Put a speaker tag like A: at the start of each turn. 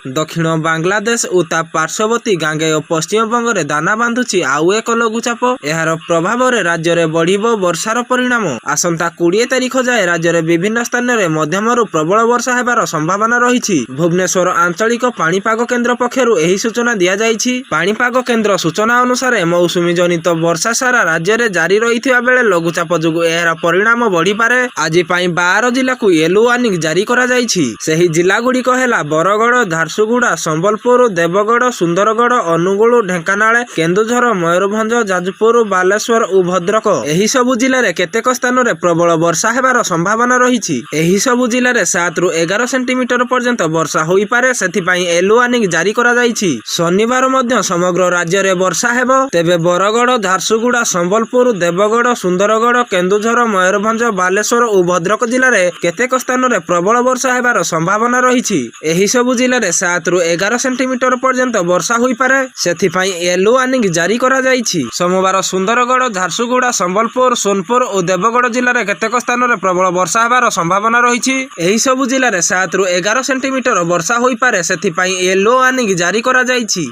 A: दक्षिण बांग्लादेश और ता पार्श्ववर्ती गांगेय पश्चिमबंग में दाना बांधुची आउ एक लघुचाप। यार प्रभाव में राज्य में बढ़िबो वर्षार परिणाम। आसंता 20 तारिख जाए राज्य में विभिन्न स्थान में मध्यमरू प्रबल वर्षा हेबार संभावना रही। भुवनेश्वर आंचलिक पाणीपाग केन्द्र पक्षरु एही सूचना दिया जाइछि। पाणीपाग केन्द्र सूचना अनुसार मौसुमी जनित वर्षा सारा राज्य में जारी रही बेले लघुचाप जोगु एहार परिणाम बढ़ी पारे। आज 12 जिला को येलो वार्निंग जारी करा जाइछि। सेही जिला गुड़िक हेला बरगड़, झारसुगुड़ा, संबलपुर, देवगढ़, सुंदरगढ़, अनुगुल, ढेंकानाल, केन्दुझर, मयूरभंज, जाजपुर, बालेश्वर और भद्रक। एही सबु जिले में केतेक स्थान में प्रबल वर्षा हेबार संभावना रही। एही सबु जिले में 7 ରୁ 11 सेंटीमीटर पर्यंत वर्षा होई पारे। सेथिपाई येलो वार्निंग जारी करा जाइछि। शनिवार मध्य समग्र राज्य में वर्षा हेबो। तेबे बरगड़, झारसुगुड़ा, संबलपुर, देवगढ़, सुंदरगढ़, केन्दुझर, मयूरभंज, बालेश्वर और भद्रक जिले में केतेक स्थान में प्रबल वर्षा हेबार संभावना रही। एही सबु जिले में 7 ରୁ 11 सेंटीमीटर पर्यंत वर्षा होई पारे। सेथिपाई येलो वार्निंग जारी करा जाइछि। सोमवार सुंदरगढ़, झारसुगुड़ा, संबलपुर, सोनपुर और देवगढ़ जिले में केतेक स्थान में प्रबल वर्षा हेबार संभावना रही। एही सबु जिले में 7 ରୁ 11 सेंटीमीटर वर्षा होई पारे। सेथिपाई येलो वार्निंग जारी करा जाइछि।